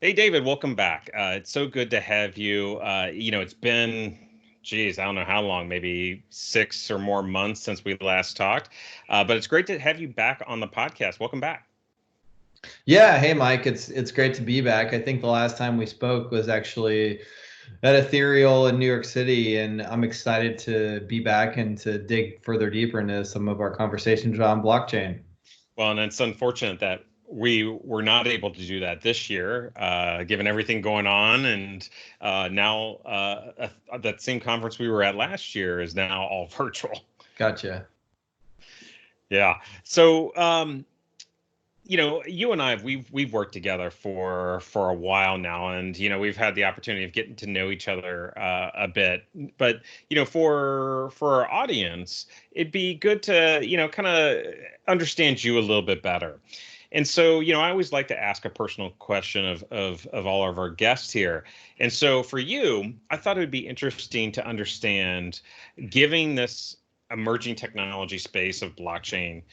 Hey, David, welcome back. It's so good to have you. It's been, geez, I don't know how long, maybe 6 or more months since we last talked. But it's great to have you back on the podcast. Welcome back. Yeah, hey Mike, it's great to be back. I think the last time we spoke was actually at Ethereal in New York City, and I'm excited to be back and to dig further deeper into some of our conversations on blockchain. Well, and it's unfortunate that we were not able to do that this year, given everything going on. And now that same conference we were at last year is now all virtual. Gotcha. Yeah. So, you and I we've worked together for a while now, and we've had the opportunity of getting to know each other a bit. But for our audience, it'd be good to kind of understand you a little bit better. And so, I always like to ask a personal question of all of our guests here. And so, for you, I thought it would be interesting to understand, giving this emerging technology space of blockchain,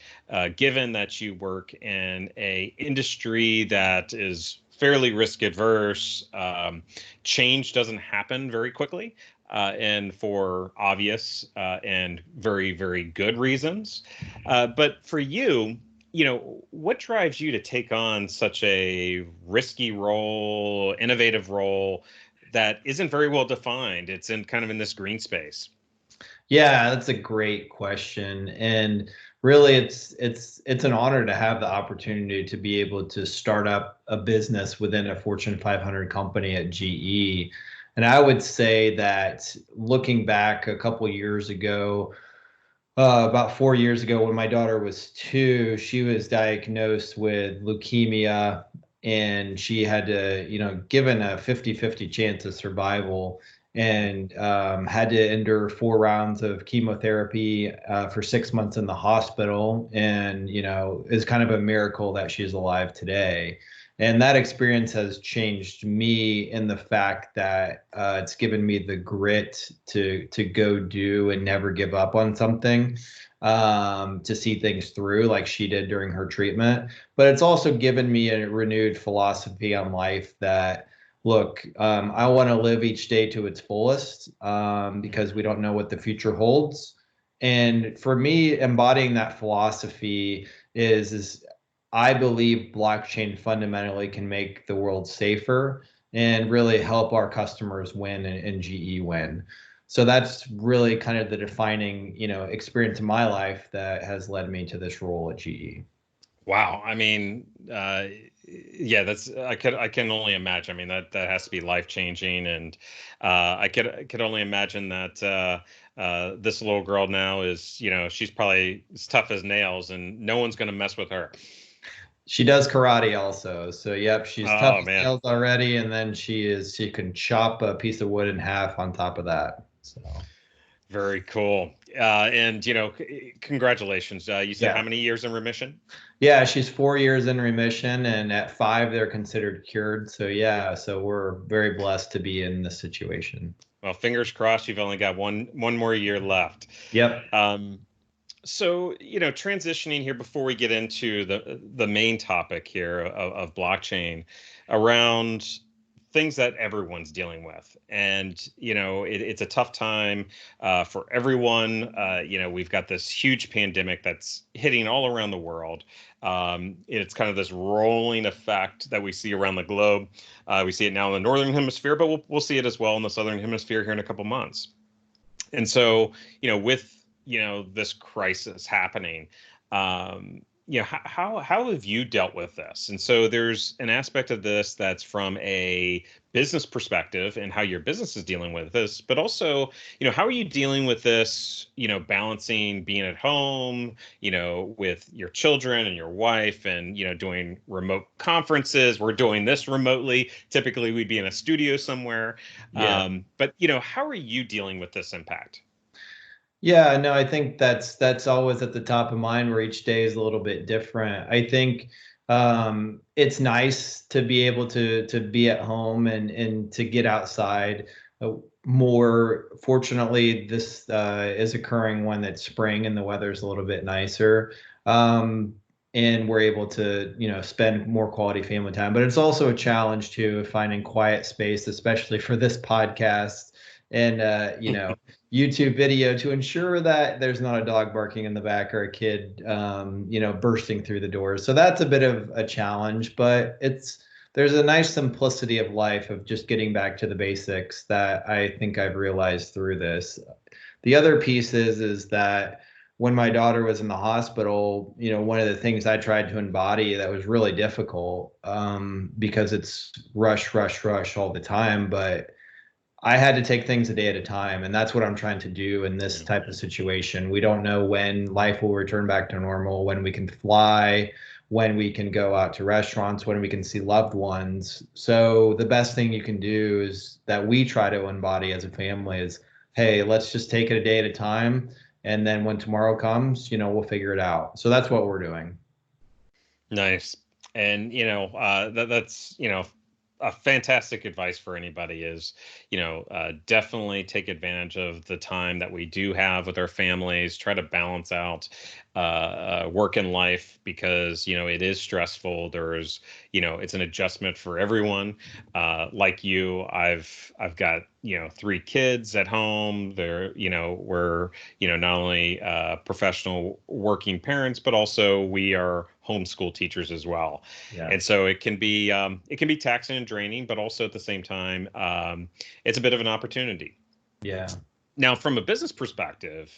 given that you work in a industry that is fairly risk adverse. Change doesn't happen very quickly, and for obvious and very, very good reasons. But for you, what drives you to take on such a risky role, innovative role that isn't very well defined? It's in kind of in this green space. Yeah, that's a great question. And really it's an honor to have the opportunity to be able to start up a business within a Fortune 500 company at GE. And I would say that looking back a couple years ago, about 4 years ago, when my daughter was 2, she was diagnosed with leukemia, and she had to, given a 50-50 chance of survival, and had to endure 4 rounds of chemotherapy for 6 months in the hospital. And, it's kind of a miracle that she's alive today. And that experience has changed me in the fact that it's given me the grit to go do and never give up on something, to see things through like she did during her treatment. But it's also given me a renewed philosophy on life that, look, I want to live each day to its fullest, because we don't know what the future holds. And for me, embodying that philosophy is I believe blockchain fundamentally can make the world safer and really help our customers win and GE win. So that's really kind of the defining, experience in my life that has led me to this role at GE. Wow. I mean, yeah, I can only imagine. I mean, that has to be life changing, and I could only imagine that this little girl now is, she's probably as tough as nails, and no one's going to mess with her. She does karate also. So yep, she's tough Oh as man. nails already, and then she can chop a piece of wood in half on top of that. So Very cool. And congratulations. You said yeah. how many years in remission? Yeah, she's 4 years in remission, and at 5 they're considered cured. So yeah, so we're very blessed to be in this situation. Well, fingers crossed. You've only got one more year left. Yep. Um, So, transitioning here before we get into the main topic here of blockchain, around things that everyone's dealing with. And, it's a tough time for everyone. We've got this huge pandemic that's hitting all around the world. It's kind of this rolling effect that we see around the globe. We see it now in the northern hemisphere, but we'll see it as well in the southern hemisphere here in a couple months. And so, with this crisis happening, how have you dealt with this? And so there's an aspect of this that's from a business perspective and how your business is dealing with this, but also, how are you dealing with this, balancing being at home, with your children and your wife, and doing remote conferences. We're doing this remotely. Typically we'd be in a studio somewhere. Yeah. But how are you dealing with this impact? Yeah, no, I think that's always at the top of mind, where each day is a little bit different. I think it's nice to be able to be at home and to get outside more. Fortunately, this is occurring when it's spring and the weather's a little bit nicer. Um, and we're able to, spend more quality family time. But it's also a challenge too, finding quiet space, especially for this podcast and YouTube video, to ensure that there's not a dog barking in the back or a kid bursting through the doors. So that's a bit of a challenge, but there's a nice simplicity of life of just getting back to the basics that I think I've realized through this. The other piece is that when my daughter was in the hospital, one of the things I tried to embody that was really difficult, because it's rush, rush, rush all the time, but I had to take things a day at a time. And that's what I'm trying to do in this type of situation. We don't know when life will return back to normal, when we can fly, when we can go out to restaurants, when we can see loved ones. So the best thing you can do is that we try to embody as a family is, hey, let's just take it a day at a time. And then when tomorrow comes, we'll figure it out. So that's what we're doing. Nice. And, that's, a fantastic advice for anybody is, definitely take advantage of the time that we do have with our families, try to balance out work and life because, it is stressful. There's, it's an adjustment for everyone. Like you, I've got, 3 kids at home. We're, not only professional working parents, but also we are homeschool teachers as well. Yeah. And so it can be taxing and draining, but also at the same time, it's a bit of an opportunity. Yeah. Now, from a business perspective,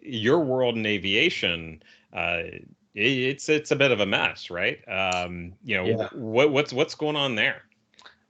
your world in aviation, it's a bit of a mess, right? Yeah. What's going on there?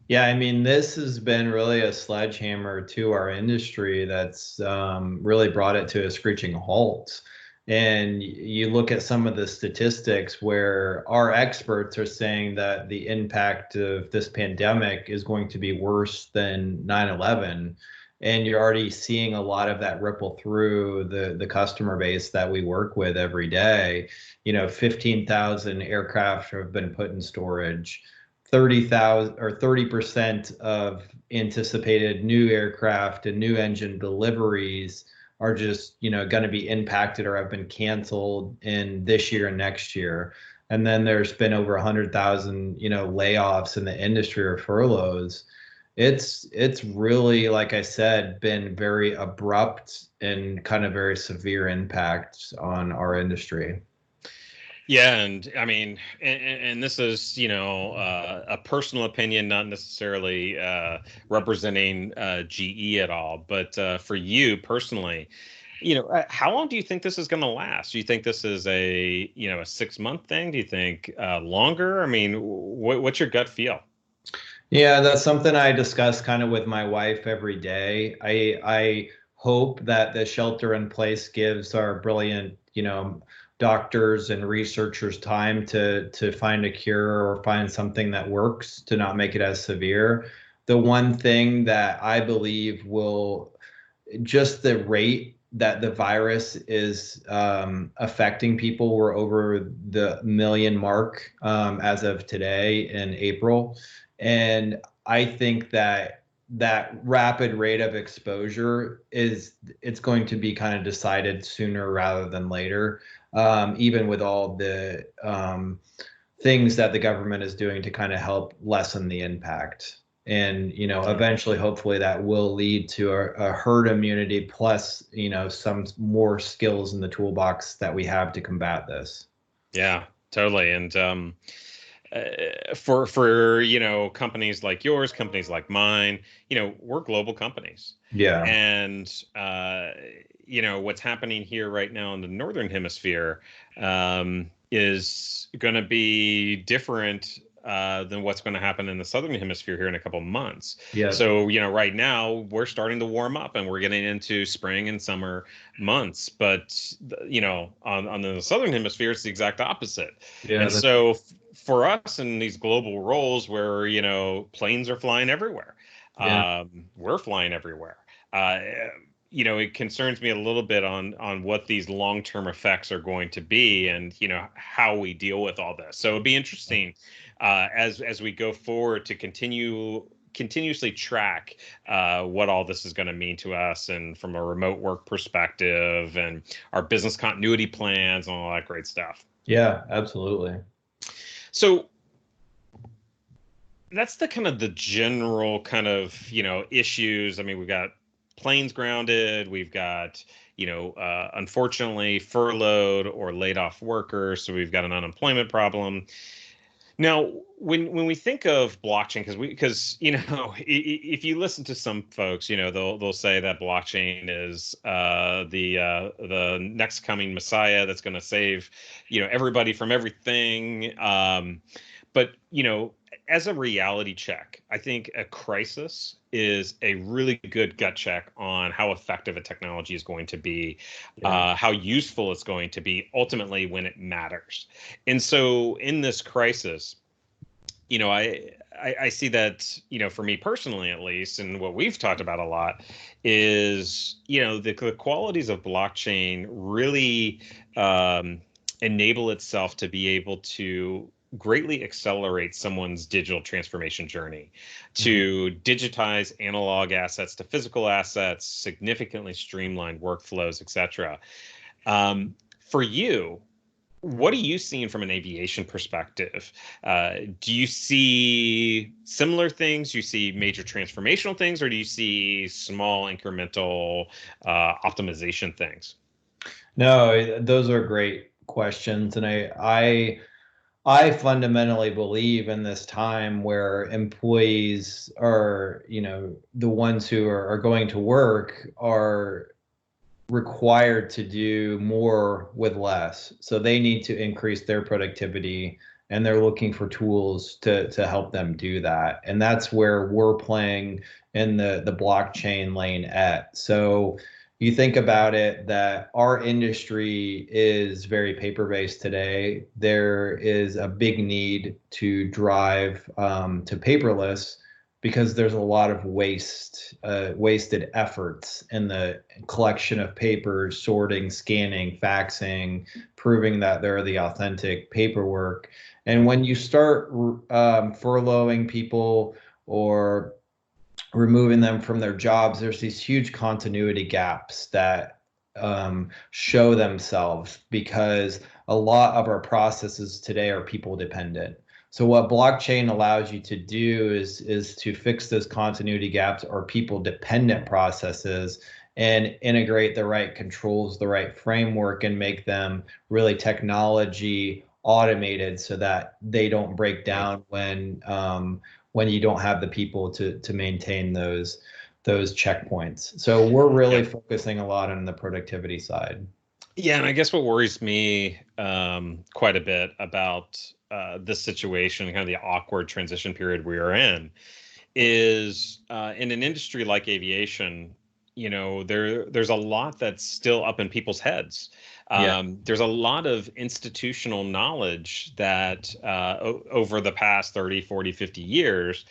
Yeah, I mean, this has been really a sledgehammer to our industry that's really brought it to a screeching halt. And you look at some of the statistics where our experts are saying that the impact of this pandemic is going to be worse than 9/11. And you're already seeing a lot of that ripple through the customer base that we work with every day. 15,000 aircraft have been put in storage. 30,000 or 30% of anticipated new aircraft and new engine deliveries are just, going to be impacted or have been canceled in this year and next year. And then there's been over 100,000, layoffs in the industry or furloughs. It's really, like I said, been very abrupt and kind of very severe impacts on our industry. Yeah, and I mean, and this is, a personal opinion, not necessarily representing GE at all, but for you personally, how long do you think this is going to last? Do you think this is a 6-month thing? Do you think longer? I mean, what's your gut feel? Yeah, that's something I discuss kind of with my wife every day. I hope that the shelter in place gives our brilliant, doctors and researchers time to find a cure or find something that works to not make it as severe. The one thing that I believe will just the rate that the virus is affecting people. We're over the million mark as of today in April. And I think that rapid rate of exposure it's going to be kind of decided sooner rather than later, even with all the things that the government is doing to kind of help lessen the impact. And eventually hopefully that will lead to a herd immunity plus some more skills in the toolbox that we have to combat this. Yeah, totally. And for companies like yours, companies like mine, we're global companies. Yeah. And what's happening here right now in the northern hemisphere is going to be different than what's going to happen in the southern hemisphere here in a couple of months. Yeah. So right now we're starting to warm up and we're getting into spring and summer months, but on the southern hemisphere it's the exact opposite. Yeah. And so for us in these global roles where planes are flying everywhere, Yeah. we're flying everywhere. It concerns me a little bit on what these long-term effects are going to be and how we deal with all this. So it'd be interesting as we go forward to continuously track what all this is going to mean to us and from a remote work perspective and our business continuity plans and all that great stuff. Yeah, absolutely. So that's the kind of the general kind of, issues. I mean, we've got planes grounded, we've got, unfortunately furloughed or laid off workers, so we've got an unemployment problem. Now, when we think of blockchain, because if you listen to some folks, they'll say that blockchain is the next coming messiah that's going to save everybody from everything. But as a reality check, I think a crisis is a really good gut check on how effective a technology is going to be, Yeah. how useful it's going to be ultimately when it matters. And so in this crisis, I see that, for me personally, at least, and what we've talked about a lot is, the qualities of blockchain really enable itself to be able to greatly accelerate someone's digital transformation journey, Mhm. to digitize analog assets to physical assets, significantly streamline workflows, etc. For you, what are you seeing from an aviation perspective? Do you see similar things? Do you see major transformational things, or do you see small incremental optimization things? No, those are great questions, and I fundamentally believe in this time where employees are, the ones who are going to work are required to do more with less. So they need to increase their productivity, and they're looking for tools to help them do that. And that's where we're playing in the blockchain lane at. So you think about it, that our industry is very paper based today. There is a big need to drive to paperless because there's a lot of wasted efforts in the collection of papers, sorting, scanning, faxing, proving that they're the authentic paperwork. And when you start furloughing people or removing them from their jobs, there's these huge continuity gaps that show themselves because a lot of our processes today are people dependent. So what blockchain allows you to do is to fix those continuity gaps or people dependent processes and integrate the right controls, the right framework, and make them really technology automated so that they don't break down when you don't have the people to maintain those checkpoints. So we're really Yep. focusing a lot on the productivity side. Yeah, and I guess what worries me quite a bit about this situation, kind of the awkward transition period we are in, is in an industry like aviation, there's a lot that's still up in people's heads. Yeah. There's a lot of institutional knowledge that over the past 30, 40, 50 years,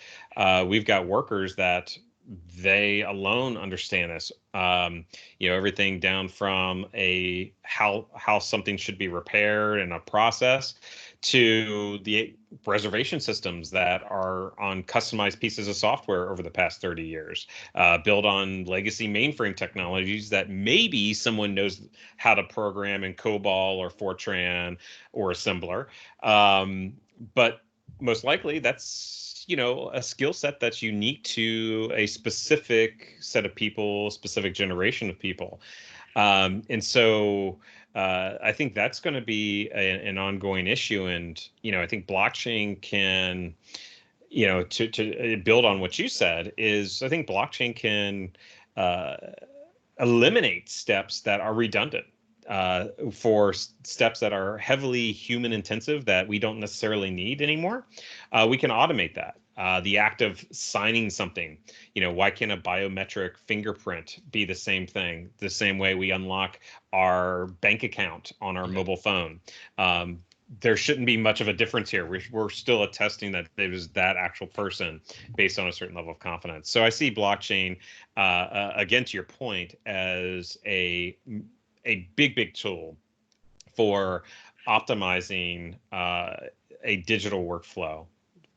we've got workers that they alone understand this. Everything down from a how something should be repaired and a process to the reservation systems that are on customized pieces of software over the past 30 years, built on legacy mainframe technologies that maybe someone knows how to program in COBOL or Fortran or assembler. But most likely that's a skill set that's unique to a specific set of people, specific generation of people. And so I think that's going to be an ongoing issue. And, I think blockchain can, to build on what you said, is I think blockchain can uh, eliminate steps that are redundant. For steps that are heavily human intensive that we don't necessarily need anymore, we can automate that. The act of signing something, why can't a biometric fingerprint be the same thing, the same way we unlock our bank account on our Yeah. mobile phone? There shouldn't be much of a difference here. We're still attesting that it was that actual person based on a certain level of confidence. So I see blockchain, again, to your point, as a big tool for optimizing a digital workflow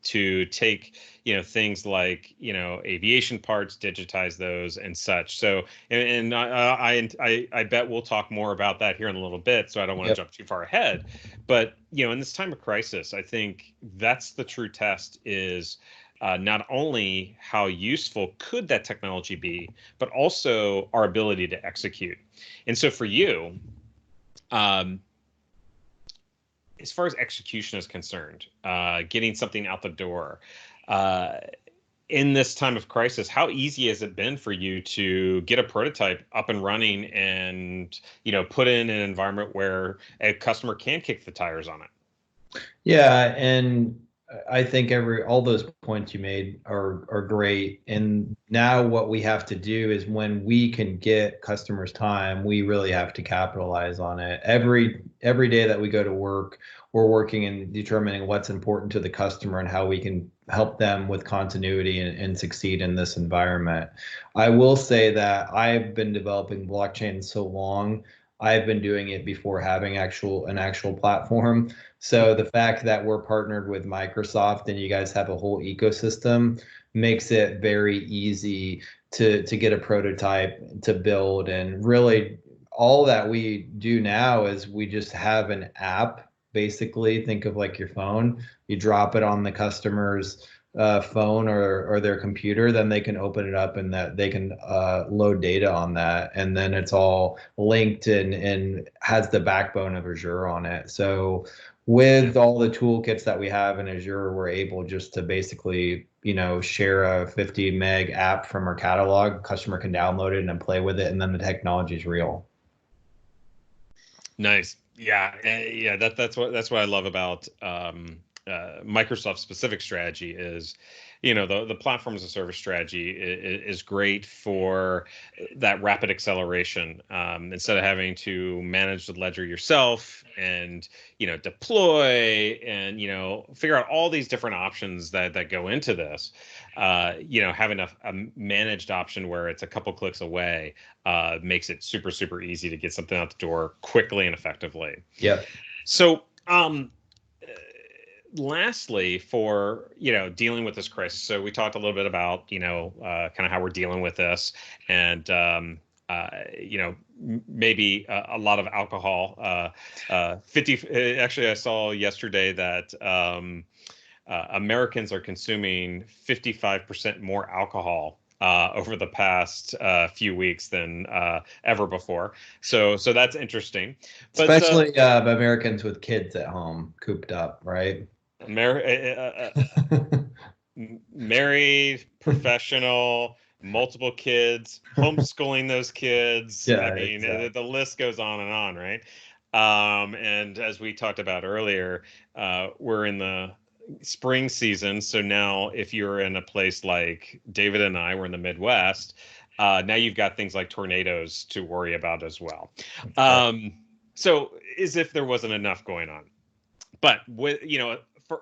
to take, things like, aviation parts, digitize those and such. So, and I bet we'll talk more about that here in a little bit. So I don't want to Yep. jump too far ahead, but, in this time of crisis, I think that's the true test is not only how useful could that technology be, but also our ability to execute. And so for you, um, as far as execution is concerned, getting something out the door, uh, in this time of crisis, how easy has it been for you to get a prototype up and running and, put in an environment where a customer can kick the tires on it? Yeah, and I think all those points you made are great. And now what we have to do is when we can get customers time, we really have to capitalize on it. Every day that we go to work, we're working and determining what's important to the customer and how we can help them with continuity and succeed in this environment. I will say that I've been developing blockchain so long. I've been doing it before having an actual platform. So the fact that we're partnered with Microsoft and you guys have a whole ecosystem makes it very easy to get a prototype to build. And really all that we do now is we just have an app. Basically, think of like your phone. You drop it on the customer's phone or their computer, then they can open it up and that they can load data on that, and then it's all linked and has the backbone of Azure on it. So with all the toolkits that we have in Azure, we're able just to basically, share a 50 meg app from our catalog. Customer can download it and then play with it, and then the technology is real. Nice. Yeah. Yeah. That's what I love about Microsoft specific strategy is, the platform as a service strategy is great for that rapid acceleration. Instead of having to manage the ledger yourself and, deploy and, figure out all these different options that go into this, having a managed option where it's a couple clicks away makes it super, super easy to get something out the door quickly and effectively. Yep. So, lastly, for dealing with this crisis, so we talked a little bit about kind of how we're dealing with this, and maybe a lot of alcohol. 50. Actually, I saw yesterday that Americans are consuming 55% more alcohol over the past few weeks than ever before. So that's interesting. But Especially Americans with kids at home, cooped up, right? Mar- married, professional, multiple kids, homeschooling those kids. I Yeah, mean, exactly. the list goes on and on, right? And as we talked about earlier, we're in the spring season. So now, if you're in a place like David and I, we're in the Midwest, now you've got things like tornadoes to worry about as well. Right. So, as if there wasn't enough going on. But with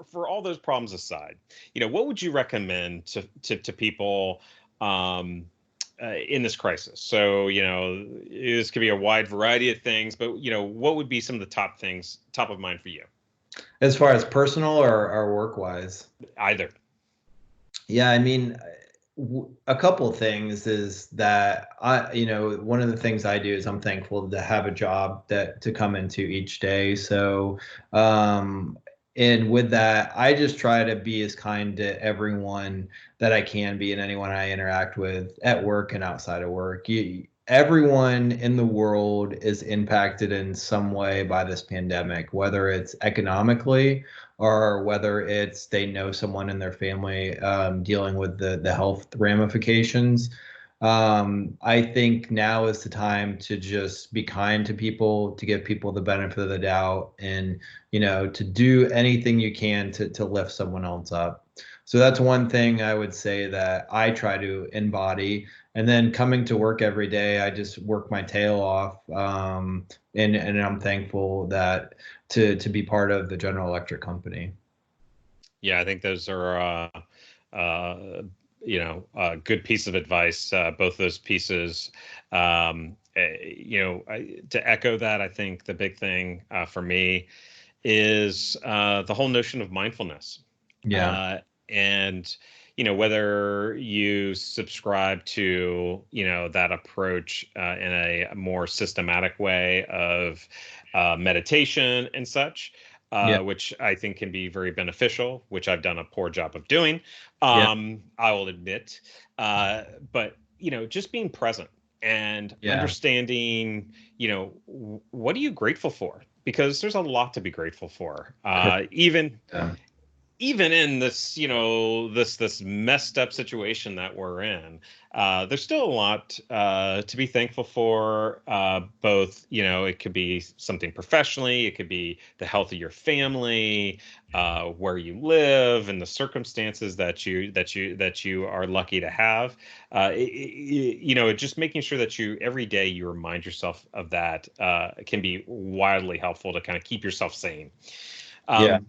for all those problems aside, what would you recommend to people in this crisis? So this could be a wide variety of things, but what would be some of the top things top of mind for you? As far as personal or work wise? Either. Yeah, I mean, a couple of things is that one of the things I do is I'm thankful to have a job that to come into each day. So, and with that, I just try to be as kind to everyone that I can be and anyone I interact with at work and outside of work. Everyone in the world is impacted in some way by this pandemic, whether it's economically or whether it's they know someone in their family dealing with the health ramifications. I think now is the time to just be kind to people, to give people the benefit of the doubt, and to do anything you can to lift someone else up. So that's one thing I would say that I try to embody. And then coming to work every day, I just work my tail off, and I'm thankful that to be part of the General Electric company. Yeah, I think those are a good piece of advice. Both those pieces. To echo that, I think the big thing for me is the whole notion of mindfulness. Yeah. And whether you subscribe to that approach in a more systematic way of meditation and such, Yeah. which I think can be very beneficial, which I've done a poor job of doing. Yeah. I will admit. But just being present and Yeah. understanding, what are you grateful for? Because there's a lot to be grateful for. Correct. Yeah. Even in this, this messed up situation that we're in, there's still a lot to be thankful for. Both, it could be something professionally, it could be the health of your family, where you live, and the circumstances that you are lucky to have. Just making sure that every day you remind yourself of that can be wildly helpful to kind of keep yourself sane. Yeah. Um,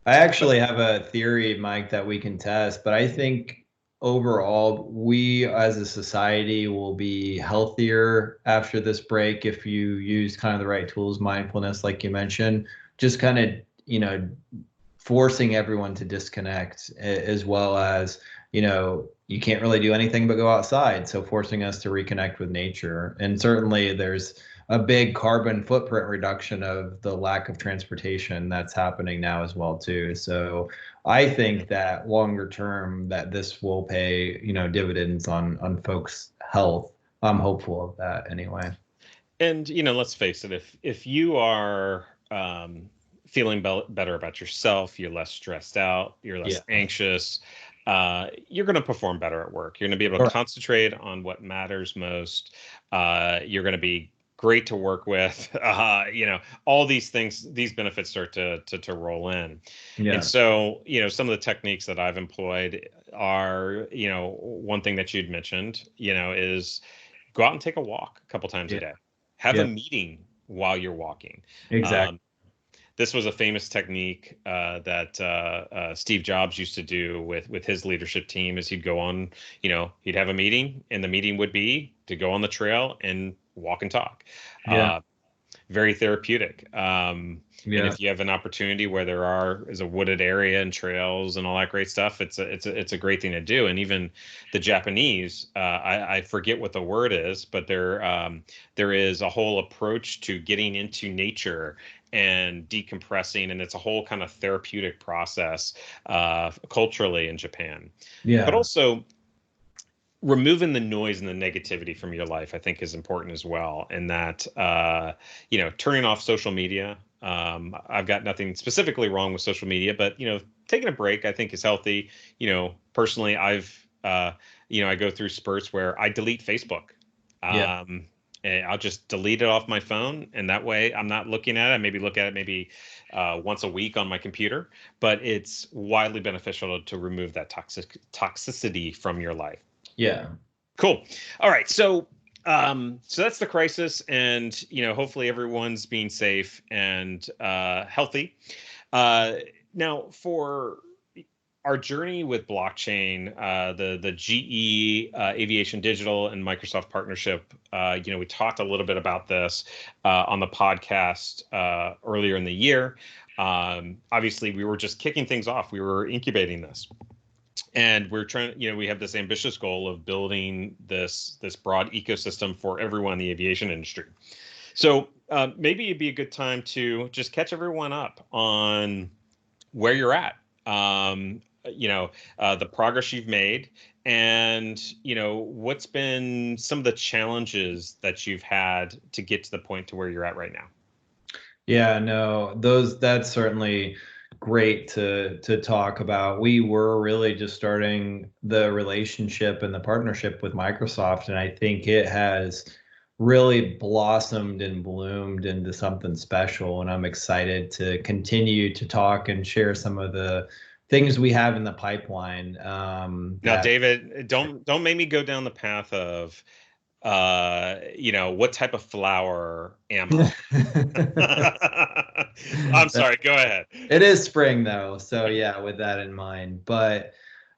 I but actually have a theory, Mike, that we can test, but I think overall, we as a society will be healthier after this break if you use kind of the right tools, mindfulness, like you mentioned, just kind of, forcing everyone to disconnect, as well as, you can't really do anything but go outside. So forcing us to reconnect with nature. And certainly there's a big carbon footprint reduction of the lack of transportation that's happening now as well too. So I think that longer term that this will pay, dividends on folks' health. I'm hopeful of that anyway. And let's face it, if you are feeling better about yourself, you're less stressed out, you're Yeah. less anxious, you're going to perform better at work. You're going to be able to Correct. concentrate on what matters most. You're going to be great to work with. All these things, these benefits start to roll in. And Yeah. so, some of the techniques that I've employed are, one thing that you'd mentioned, is go out and take a walk a couple times a Yeah. day. Have a Yeah. meeting while you're walking. Exactly. Um, this was a famous technique that Steve Jobs used to do with his leadership team. Is he'd go on, he'd have a meeting, and the meeting would be to go on the trail and walk and talk. Yeah. Uh, Very therapeutic. And Yeah. if you have an opportunity where is a wooded area and trails and all that great stuff, it's a great thing to do. And even the Japanese, I forget what the word is, but there is a whole approach to getting into nature and decompressing, and it's a whole kind of therapeutic process culturally in Japan. But Yeah. also, removing the noise and the negativity from your life, I think, is important as well. And that, turning off social media. I've got nothing specifically wrong with social media, but, taking a break, I think, is healthy. Personally, I go through spurts where I delete Facebook. Yeah. And I'll just delete it off my phone. And that way I'm not looking at it. Maybe look at it maybe once a week on my computer, but it's widely beneficial to remove that toxicity from your life. Yeah. Cool. All right. So that's the crisis, and hopefully everyone's being safe and healthy. Uh, Now, for our journey with blockchain, the GE Aviation Digital and Microsoft partnership, we talked a little bit about this on the podcast earlier in the year. Obviously, we were just kicking things off. We were incubating this. And we're trying, we have this ambitious goal of building this broad ecosystem for everyone in the aviation industry. So maybe it'd be a good time to just catch everyone up on where you're at, the progress you've made, and what's been some of the challenges that you've had to get to the point to where you're at right now. Yeah, no, that's certainly great to talk about. We were really just starting the relationship and the partnership with Microsoft, and I think it has really blossomed and bloomed into something special. And I'm excited to continue to talk and share some of the things we have in the pipeline. Now, That David, don't make me go down the path of what type of flower am I? I'm sorry, go ahead. It is spring though, so yeah, with that in mind. But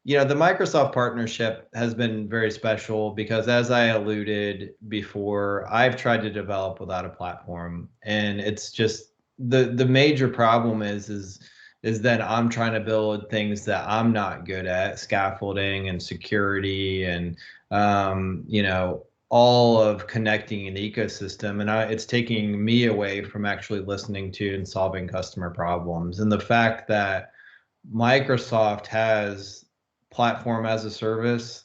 the Microsoft partnership has been very special because, as I alluded before, I've tried to develop without a platform, and it's just the major problem is is then I'm trying to build things that I'm not good at, scaffolding and security and all of connecting an ecosystem. And it's taking me away from actually listening to and solving customer problems. And the fact that Microsoft has platform as a service,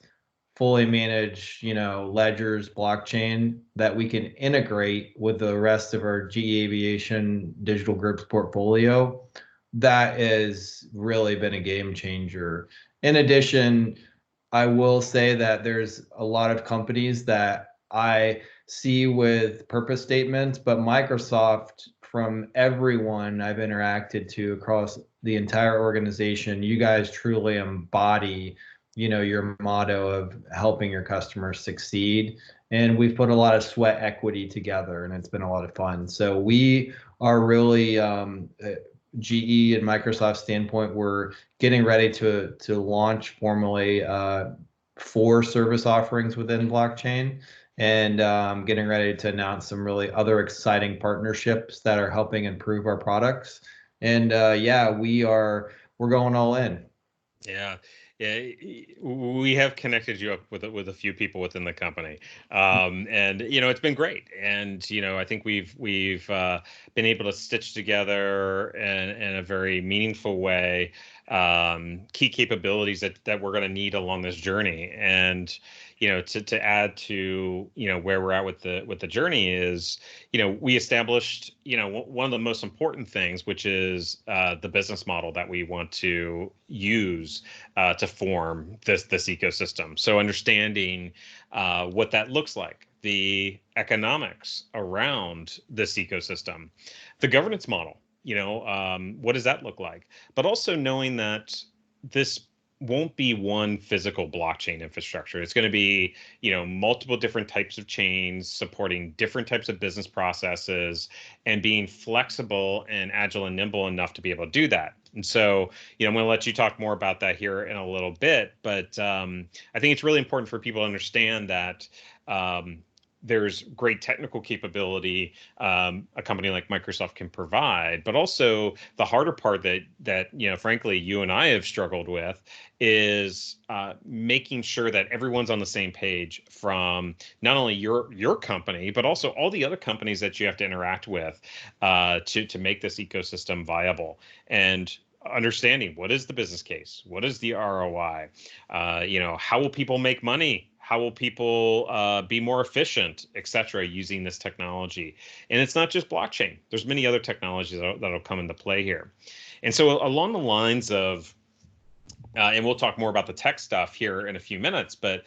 fully managed, ledgers, blockchain that we can integrate with the rest of our GE Aviation Digital Group's portfolio, that has really been a game changer. In addition, I will say that there's a lot of companies that I see with purpose statements, but Microsoft, from everyone I've interacted to across the entire organization, you guys truly embody, your motto of helping your customers succeed. And we've put a lot of sweat equity together, and it's been a lot of fun. So we are really GE and Microsoft standpoint, we're getting ready to launch formally 4 service offerings within blockchain, and getting ready to announce some really other exciting partnerships that are helping improve our products. And yeah, we're going all in. Yeah, yeah. We have connected you up with a few people within the company, and it's been great. And I think we've been able to stitch together in a very meaningful way key capabilities that we're going to need along this journey. And to add to where we're at with the journey is we established one of the most important things, which is the business model that we want to use to form this ecosystem. So understanding what that looks like, the economics around this ecosystem, the governance model. What does that look like? But also knowing that this won't be one physical blockchain infrastructure. It's going to be, multiple different types of chains supporting different types of business processes and being flexible and agile and nimble enough to be able to do that. And so, I'm going to let you talk more about that here in a little bit, but I think it's really important for people to understand that there's great technical capability a company like Microsoft can provide, but also the harder part that frankly, you and I have struggled with is making sure that everyone's on the same page from not only your company, but also all the other companies that you have to interact with to make this ecosystem viable. And understanding what is the business case, what is the ROI, how will people make money, how will people be more efficient, et cetera, using this technology. And it's not just blockchain. There's many other technologies that'll come into play here. And so along the lines of and we'll talk more about the tech stuff here in a few minutes. But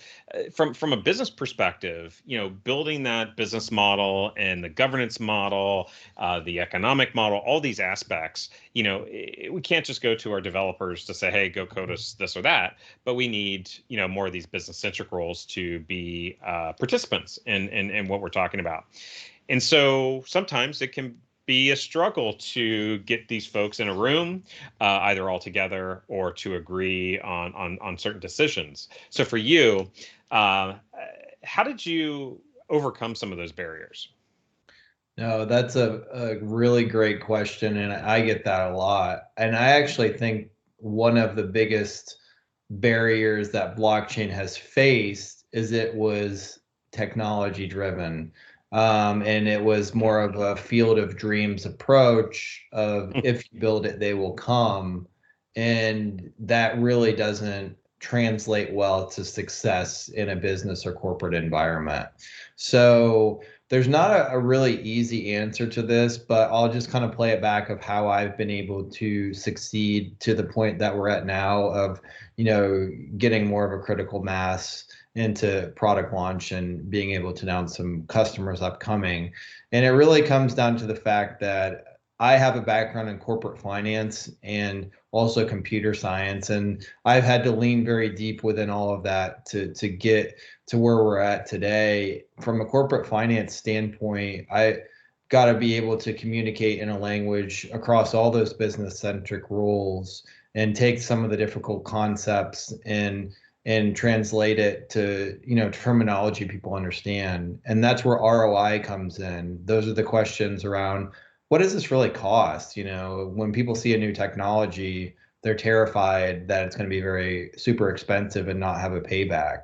from a business perspective, building that business model and the governance model, the economic model, all these aspects, we can't just go to our developers to say, "Hey, go code us this or that." But we need, more of these business-centric roles to be participants in what we're talking about. And so sometimes it can be a struggle to get these folks in a room, either all together or to agree on certain decisions. So for you, how did you overcome some of those barriers? No, that's a really great question, and I get that a lot. And I actually think one of the biggest barriers that blockchain has faced is it was technology driven. And it was more of a field of dreams approach of if you build it, they will come. And that really doesn't translate well to success in a business or corporate environment. So there's not a really easy answer to this, but I'll just kind of play it back of how I've been able to succeed to the point that we're at now of, getting more of a critical mass into product launch and being able to announce some customers upcoming. And it really comes down to the fact that I have a background in corporate finance and also computer science, and I've had to lean very deep within all of that to get to where we're at today. From a corporate finance standpoint, I got to be able to communicate in a language across all those business centric roles and take some of the difficult concepts and translate it to terminology people understand. And that's where ROI comes in. Those are the questions around what does this really cost? You know, when people see a new technology, they're terrified that it's going to be very super expensive and not have a payback.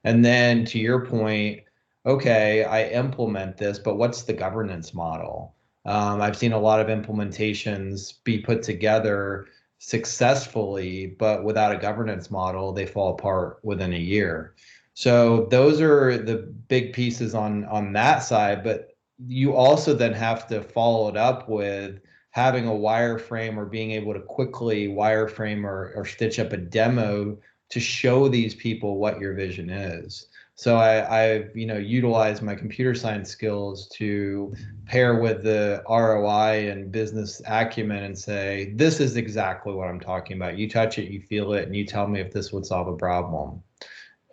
And then to your point, okay, I implement this, but what's the governance model? I've seen a lot of implementations be put together successfully, but without a governance model, they fall apart within a year. So those are the big pieces on that side, but you also then have to follow it up with having a wireframe or being able to quickly wireframe or stitch up a demo to show these people what your vision is. So I've utilized my computer science skills to pair with the ROI and business acumen and say, this is exactly what I'm talking about. You touch it, you feel it, and you tell me if this would solve a problem.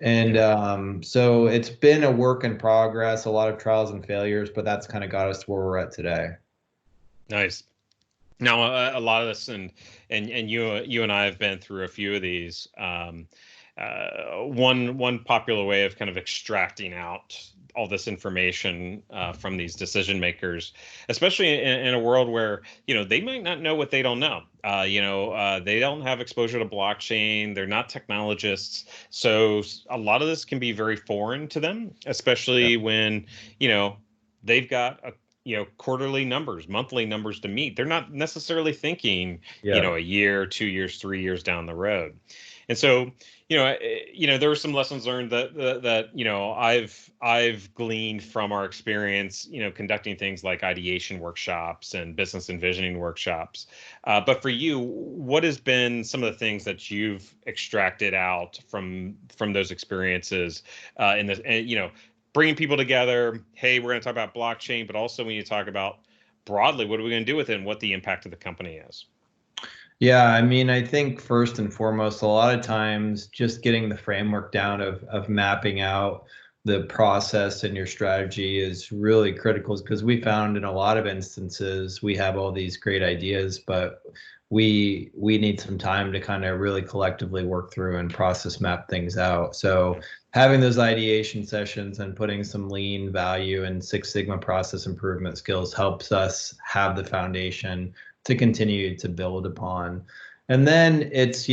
And Yeah. so it's been a work in progress, a lot of trials and failures, but that's kind of got us to where we're at today. Nice. Now, a lot of this, and you and I have been through a few of these. One popular way of kind of extracting out all this information from these decision makers, especially in a world where they might not know what they don't know. They don't have exposure to blockchain. They're not technologists, so a lot of this can be very foreign to them, Yeah. especially when they've got a quarterly numbers, monthly numbers to meet. They're not necessarily thinking Yeah. a year, 2 years, 3 years down the road. And so there were some lessons learned that I've gleaned from our experience conducting things like ideation workshops and business envisioning workshops. But for you, what has been some of the things that you've extracted out from those experiences in this, and bringing people together? Hey, we're going to talk about blockchain, but also we need to talk about broadly, what are we going to do with it and what the impact of the company is. Yeah, I mean, I think first and foremost, a lot of times just getting the framework down of mapping out the process and your strategy is really critical because we found in a lot of instances we have all these great ideas, but we need some time to kind of really collectively work through and process map things out. So having those ideation sessions and putting some lean value and Six Sigma process improvement skills helps us have the foundation to continue to build upon. And then it's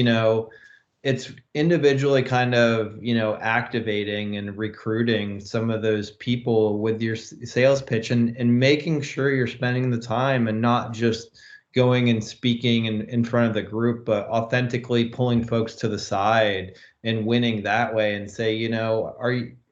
individually kind of activating and recruiting some of those people with your sales pitch and making sure you're spending the time and not just going and speaking in front of the group, but authentically pulling folks to the side and winning that way and say,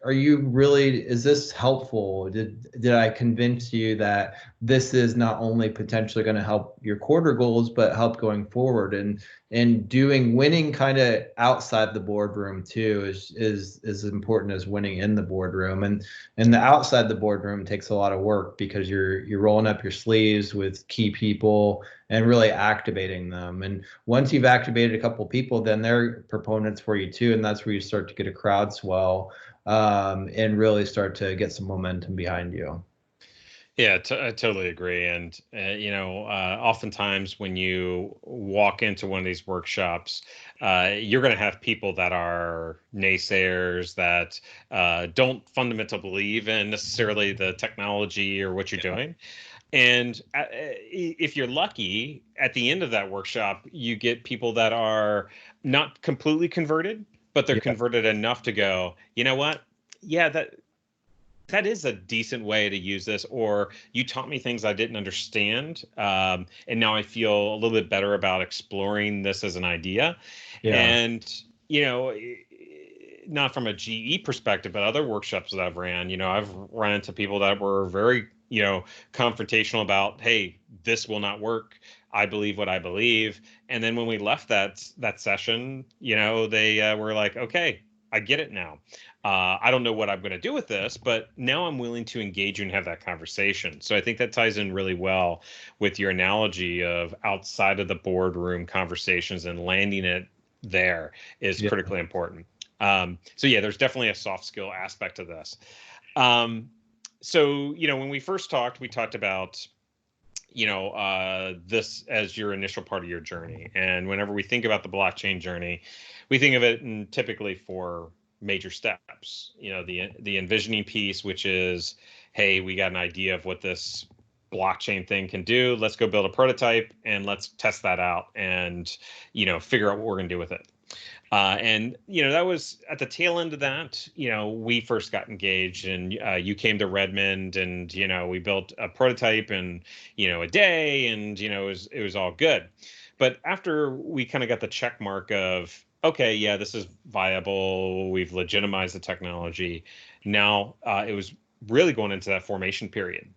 are you really, is this helpful? Did I convince you that this is not only potentially going to help your quarter goals, but help going forward? And doing winning kind of outside the boardroom too is as important as winning in the boardroom. And the outside the boardroom takes a lot of work because you're rolling up your sleeves with key people and really activating them. And once you've activated a couple of people, then they're proponents for you too, and that's where you start to get a crowd swell, and really start to get some momentum behind you. Yeah, I totally agree. And, oftentimes when you walk into one of these workshops, you're going to have people that are naysayers that don't fundamentally believe in necessarily the technology or what you're doing. And if you're lucky, at the end of that workshop, you get people that are not completely converted, but they're Yeah, converted enough to go, you know what? Yeah, that is a decent way to use this, or you taught me things I didn't understand, and now I feel a little bit better about exploring this as an idea. yeah, And not from a GE perspective, but other workshops that I've ran, I've run into people that were very confrontational about, hey, this will not work, I believe what I believe. And then when we left that session, they were like, okay, I get it now. I don't know what I'm going to do with this, but now I'm willing to engage you and have that conversation. So I think that ties in really well with your analogy of outside of the boardroom conversations, and landing it there is yeah, critically important. So yeah, there's definitely a soft skill aspect to this. Um, so when we first talked, we talked about this as your initial part of your journey. And whenever we think about the blockchain journey, we think of it in typically four major steps. The envisioning piece, which is, hey, we got an idea of what this blockchain thing can do. Let's go build a prototype and let's test that out and, figure out what we're going to do with it. And that was at the tail end of that. We first got engaged, and you came to Redmond, and we built a prototype in a day, and it was all good. But after we kind of got the check mark of, okay, yeah, this is viable, we've legitimized the technology. Now it was really going into that formation period.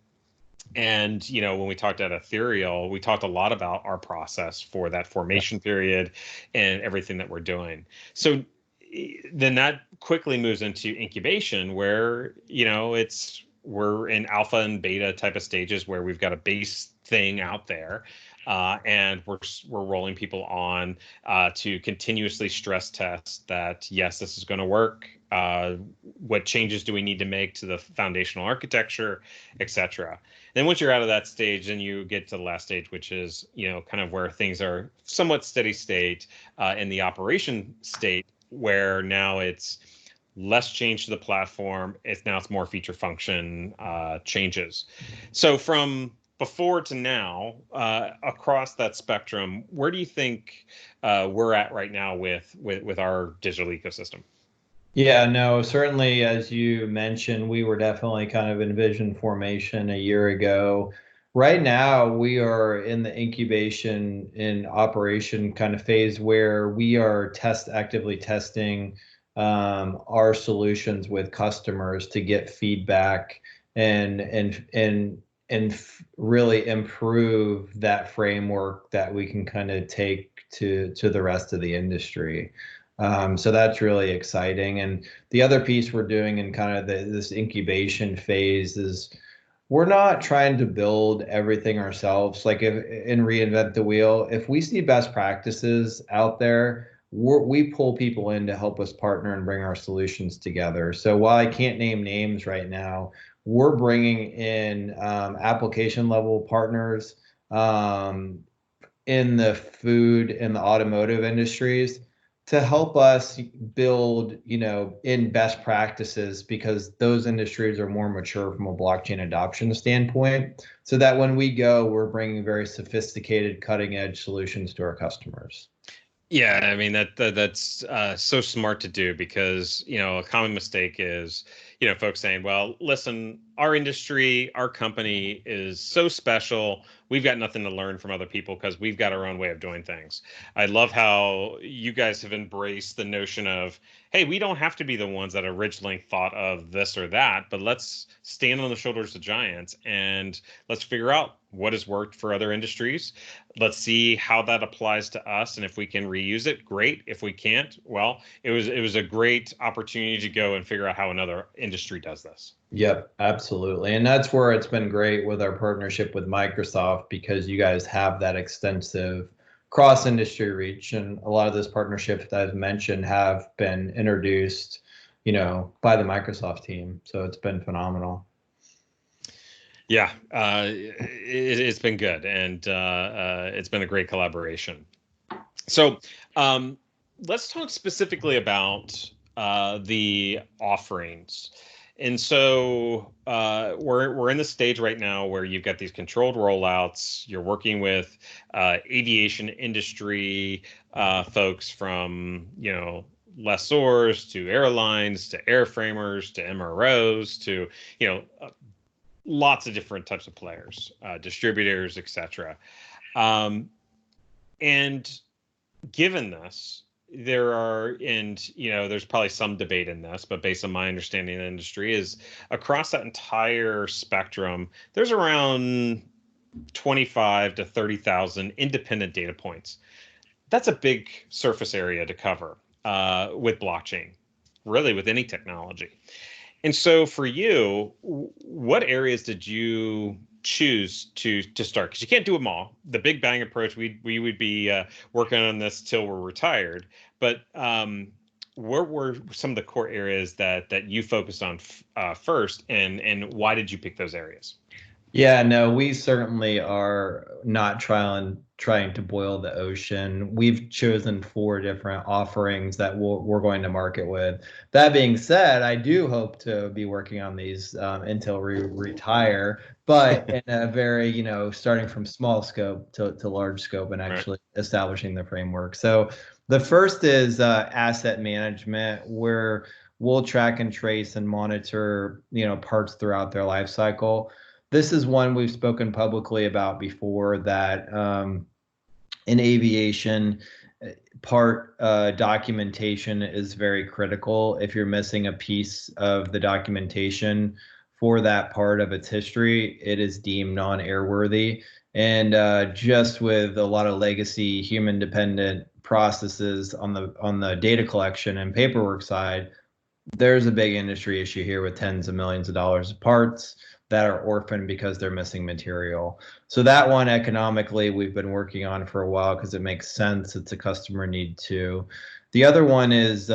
And, when we talked at Ethereal, we talked a lot about our process for that formation period and everything that we're doing. So then that quickly moves into incubation, where, we're in alpha and beta type of stages where we've got a base thing out there. And we're rolling people on to continuously stress test that, yes, this is going to work. What changes do we need to make to the foundational architecture, et cetera. Then once you're out of that stage, then you get to the last stage, which is, kind of where things are somewhat steady state in the operation state, where now it's less change to the platform. It's more feature function changes. So from before to now, across that spectrum, where do you think we're at right now with our digital ecosystem? Yeah, no, certainly, as you mentioned, we were definitely kind of in vision formation a year ago. Right now, we are in the incubation in operation kind of phase where we are actively testing our solutions with customers to get feedback and really improve that framework that we can kind of take to the rest of the industry. So that's really exciting. And the other piece we're doing in kind of this incubation phase is we're not trying to build everything ourselves. Like in reinvent the wheel, if we see best practices out there, we pull people in to help us partner and bring our solutions together. So while I can't name names right now, we're bringing in application level partners in the food and the automotive industries to help us build, in best practices, because those industries are more mature from a blockchain adoption standpoint, so that when we go, we're bringing very sophisticated, cutting edge solutions to our customers. Yeah, I mean that's so smart to do, because a common mistake is folks saying, well, listen, our industry, our company is so special, we've got nothing to learn from other people because we've got our own way of doing things. I love how you guys have embraced the notion of, hey, we don't have to be the ones that originally thought of this or that, but let's stand on the shoulders of giants and let's figure out what has worked for other industries. Let's see how that applies to us, and if we can reuse it, great. If we can't, well, it was a great opportunity to go and figure out how another industry does this. Yep, absolutely. And that's where it's been great with our partnership with Microsoft, because you guys have that extensive cross industry reach. And a lot of those partnerships that I've mentioned have been introduced, by the Microsoft team. So it's been phenomenal. Yeah, it's been good, and it's been a great collaboration. So let's talk specifically about the offerings. And so we're in the stage right now where you've got these controlled rollouts. You're working with aviation industry folks, from lessors to airlines to airframers to MROs to lots of different types of players, distributors, etc. And given this, there's probably some debate in this, but based on my understanding of the industry, is across that entire spectrum, there's around 25 to 30,000 independent data points. That's a big surface area to cover with blockchain, really with any technology. And so for you, what areas did you choose to start? Because you can't do them all. The big bang approach, we would be working on this till we're retired. But where were some of the core areas that you focused on first, and why did you pick those areas? Yeah, no, we certainly are not trying to boil the ocean. We've chosen four different offerings that we're going to market with. That being said, I do hope to be working on these until we retire, but in a very, starting from small scope to large scope and Right. actually establishing the framework. So the first is asset management, where we'll track and trace and monitor, parts throughout their life cycle. This is one we've spoken publicly about before, that in aviation, part documentation is very critical. If you're missing a piece of the documentation for that part of its history, it is deemed non-airworthy. And just with a lot of legacy human dependent processes on the data collection and paperwork side, there's a big industry issue here with tens of millions of dollars of parts that are orphaned because they're missing material. So that one economically we've been working on for a while because it makes sense. It's a customer need too. The other one is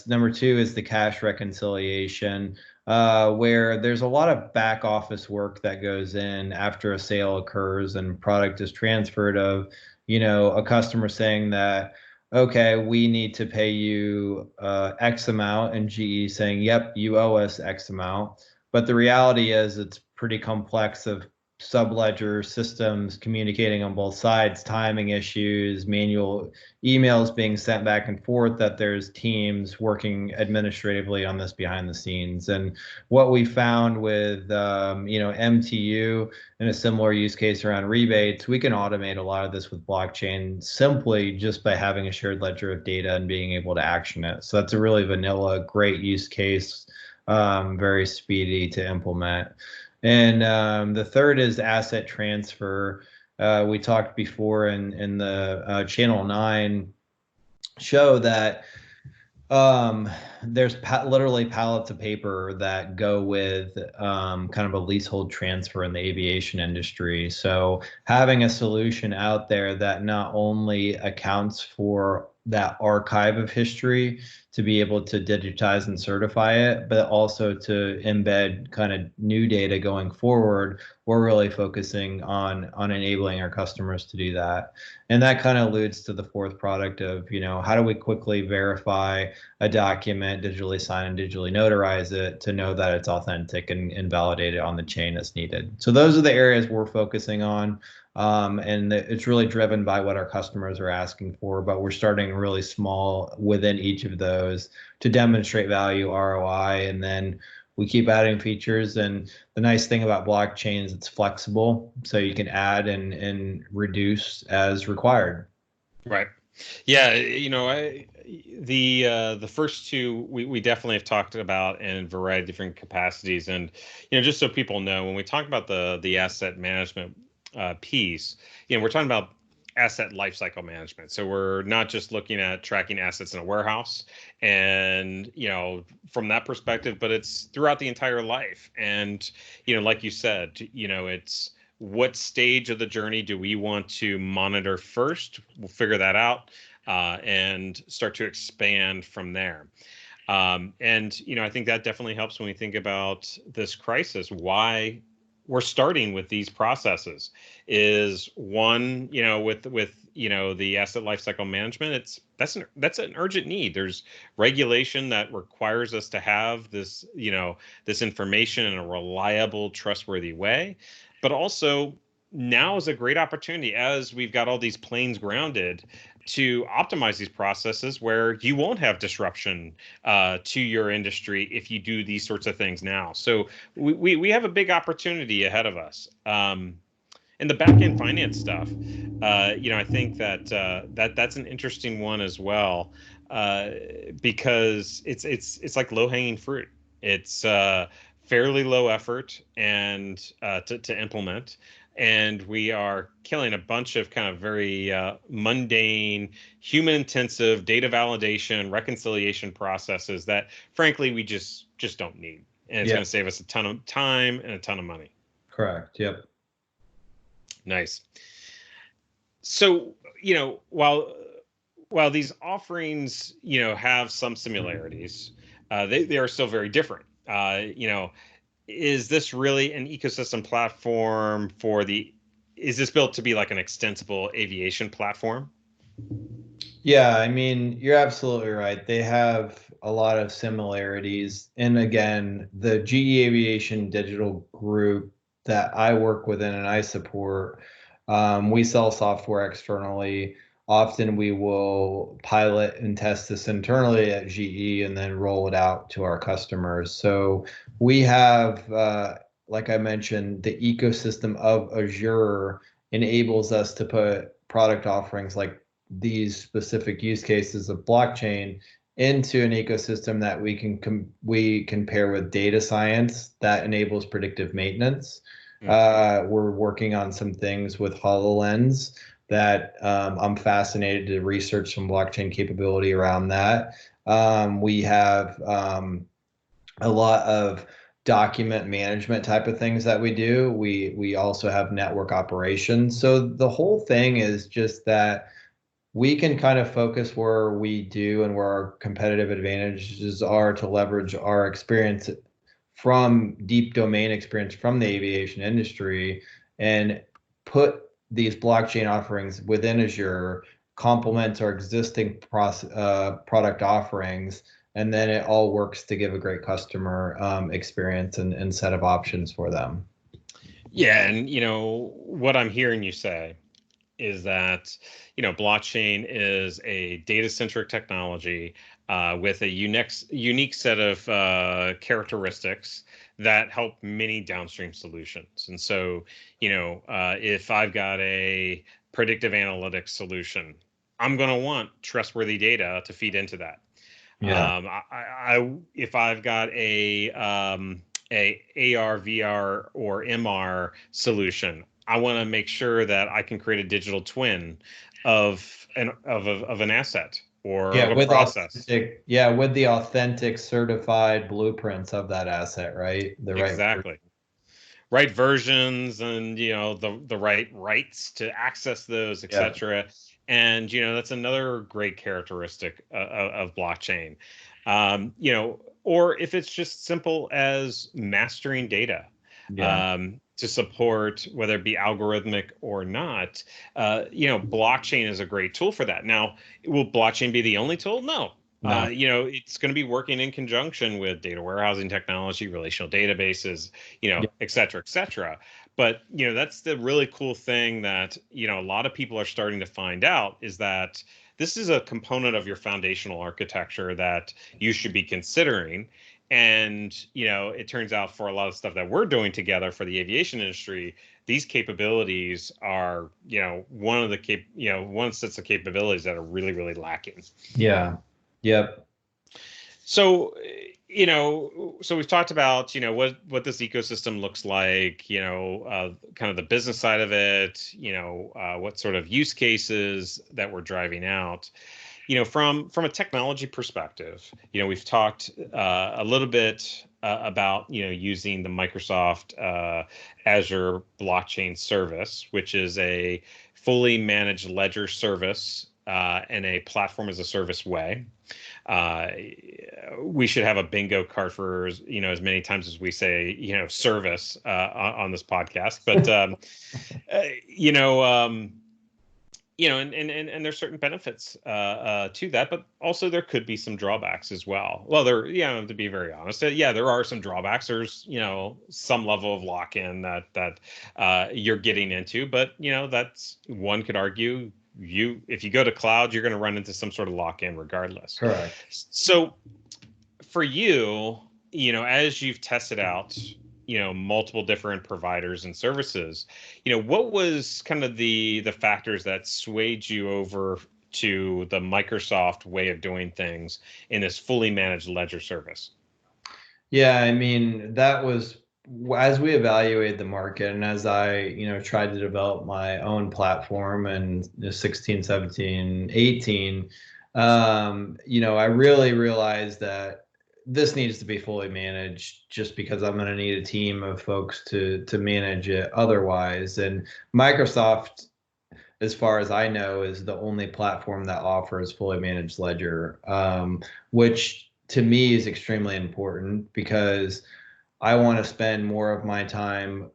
number two is the cash reconciliation, where there's a lot of back office work that goes in after a sale occurs and product is transferred of, a customer saying that, okay, we need to pay you X amount, and GE saying, yep, you owe us X amount. But the reality is it's pretty complex of subledger systems communicating on both sides, timing issues, manual emails being sent back and forth, that there's teams working administratively on this behind the scenes. And what we found with, MTU in a similar use case around rebates, we can automate a lot of this with blockchain simply just by having a shared ledger of data and being able to action it. So that's a really vanilla, great use case, very speedy to implement. And the third is asset transfer. We talked before in the Channel 9 show that there's literally pallets of paper that go with kind of a leasehold transfer in the aviation industry. So having a solution out there that not only accounts for that archive of history to be able to digitize and certify it, but also to embed kind of new data going forward, we're really focusing on enabling our customers to do that. And that kind of alludes to the fourth product of, how do we quickly verify a document, digitally sign and digitally notarize it to know that it's authentic and validate it on the chain as needed. So those are the areas we're focusing on. And it's really driven by what our customers are asking for, but we're starting really small within each of those to demonstrate value, ROI, and then we keep adding features. And the nice thing about blockchain is it's flexible, so you can add and reduce as required. Right. Yeah, the first two we definitely have talked about in a variety of different capacities, and just so people know, when we talk about the asset management piece, we're talking about asset lifecycle management. So we're not just looking at tracking assets in a warehouse, and from that perspective, but it's throughout the entire life. And like you said, it's what stage of the journey do we want to monitor first? We'll figure that out and start to expand from there. And I think that definitely helps when we think about this crisis. Why we're starting with these processes is one, with the asset lifecycle management. That's an urgent need. There's regulation that requires us to have this information in a reliable, trustworthy way, but also now is a great opportunity, as we've got all these planes grounded, to optimize these processes where you won't have disruption to your industry if you do these sorts of things now. So we have a big opportunity ahead of us. And the back end finance stuff, I think that's an interesting one as well, because it's like low hanging fruit. It's fairly low effort and to implement, and we are killing a bunch of kind of very mundane, human intensive data validation, reconciliation processes that frankly we just don't need, and it's Yeah, going to save us a ton of time and a ton of money. correct. Yep. Nice. So, while these offerings, have some similarities, they are still very different. is this really an ecosystem platform is this built to be like an extensible aviation platform? Yeah, I mean, you're absolutely right. They have a lot of similarities. And again, the GE Aviation digital group that I work within and I support, we sell software externally. Often we will pilot and test this internally at GE and then roll it out to our customers. So we have, like I mentioned, the ecosystem of Azure enables us to put product offerings like these specific use cases of blockchain into an ecosystem that we can pair with data science that enables predictive maintenance. We're working on some things with HoloLens that I'm fascinated to research some blockchain capability around that. We have a lot of document management type of things that we do. We also have network operations. So the whole thing is just that we can kind of focus where we do and where our competitive advantages are to leverage our experience from deep domain experience from the aviation industry and put these blockchain offerings within Azure, complement our existing product offerings, and then it all works to give a great customer experience and set of options for them. Yeah, and what I'm hearing you say is that blockchain is a data-centric technology with a unique set of characteristics that help many downstream solutions. And so, if I've got a predictive analytics solution, I'm going to want trustworthy data to feed into that. Yeah. If I've got a AR, VR, or MR solution, I want to make sure that I can create a digital twin of an asset or Yeah, of a with process. with the authentic certified blueprints of that asset, right? The right Exactly. Right versions and the right rights to access those, Yeah. etc. And that's another great characteristic of blockchain. Or if it's just simple as mastering data Yeah. to support whether it be algorithmic or not. Blockchain is a great tool for that. Now, will blockchain be the only tool? No. No. It's going to be working in conjunction with data warehousing technology, relational databases, et cetera, et cetera. But, that's the really cool thing that, a lot of people are starting to find out is that this is a component of your foundational architecture that you should be considering. And, it turns out for a lot of stuff that we're doing together for the aviation industry, these capabilities are, one sets of capabilities that are really, really lacking. Yeah. Yep. So, so we've talked about, what this ecosystem looks like, kind of the business side of it, what sort of use cases that we're driving out. From a technology perspective, we've talked a little bit about using the Microsoft Azure blockchain service, which is a fully managed ledger service in a platform as a service way. We should have a bingo card for as many times as we say service on this podcast, but and there's certain benefits to that, but also there could be some drawbacks as well. Well, to be very honest, there are some drawbacks. There's some level of lock-in that you're getting into, but that's, one could argue, if you go to cloud, you're going to run into some sort of lock-in regardless. Correct. So for you, as you've tested out multiple different providers and services, what was kind of the factors that swayed you over to the Microsoft way of doing things in this fully managed ledger service? Yeah, I mean, that was as we evaluated the market and as I, tried to develop my own platform and 16, 17, 18, I really realized that this needs to be fully managed just because I'm going to need a team of folks to manage it otherwise. And Microsoft, as far as I know, is the only platform that offers fully managed ledger, which to me is extremely important because I want to spend more of my time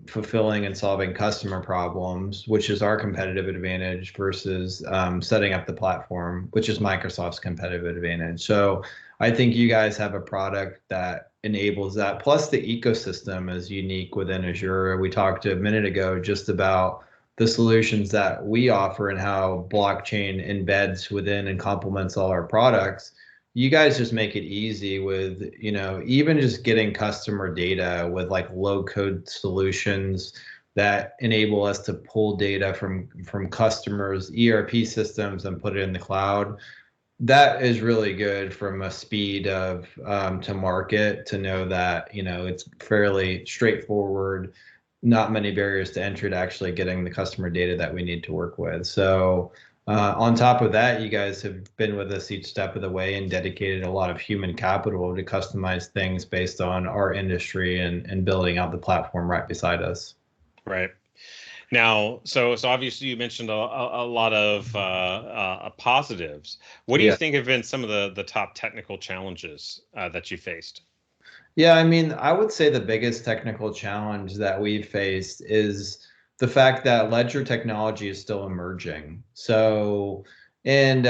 fulfilling and solving customer problems, which is our competitive advantage, versus setting up the platform, which is Microsoft's competitive advantage. So I think you guys have a product that enables that. Plus, the ecosystem is unique within Azure. We talked a minute ago just about the solutions that we offer and how blockchain embeds within and complements all our products. You guys just make it easy with, even just getting customer data with like low code solutions that enable us to pull data from customers' ERP systems and put it in the cloud. That is really good from a speed of to market, to know that it's fairly straightforward, not many barriers to entry to actually getting the customer data that we need to work with. So on top of that, you guys have been with us each step of the way and dedicated a lot of human capital to customize things based on our industry, and building out the platform right beside us. Right. Now, so obviously you mentioned a lot of positives. What do you Yeah. think have been some of the top technical challenges that you faced? Yeah, I mean, I would say the biggest technical challenge that we've faced is the fact that ledger technology is still emerging. So, and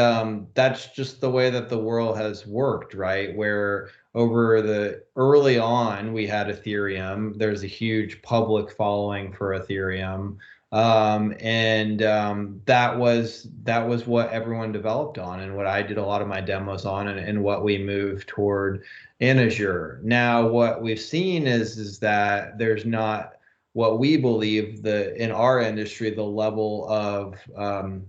that's just the way that the world has worked, right? Where over the early on, we had Ethereum. There's a huge public following for Ethereum. And that was what everyone developed on, and what I did a lot of my demos on, and what we moved toward in Azure. Now, what we've seen is that there's not, what we believe, the in our industry, the level of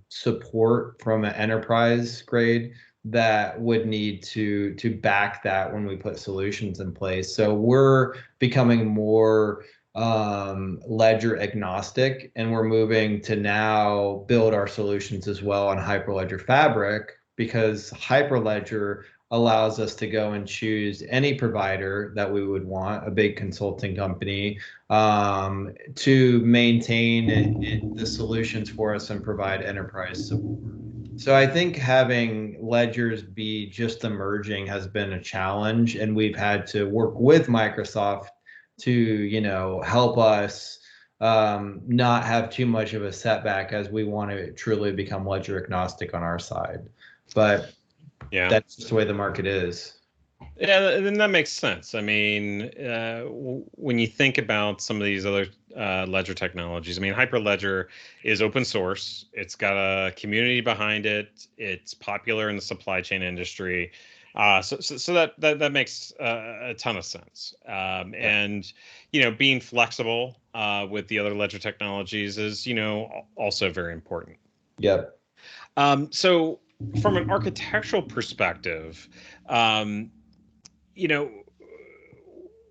support from an enterprise grade that would need to back that when we put solutions in place. So we're becoming more ledger agnostic, and we're moving to now build our solutions as well on Hyperledger Fabric, because Hyperledger allows us to go and choose any provider that we would want, a big consulting company, to maintain the solutions for us and provide enterprise support. So I think having ledgers be just emerging has been a challenge, and we've had to work with Microsoft to, help us not have too much of a setback, as we want to truly become ledger agnostic on our side. But Yeah. that's just the way the market is. Yeah, then that makes sense. I mean, when you think about some of these other ledger technologies, I mean, Hyperledger is open source. It's got a community behind it. It's popular in the supply chain industry. So that makes a ton of sense. Yeah. And being flexible with the other ledger technologies is also very important. Yep. So from an architectural perspective, um, you know,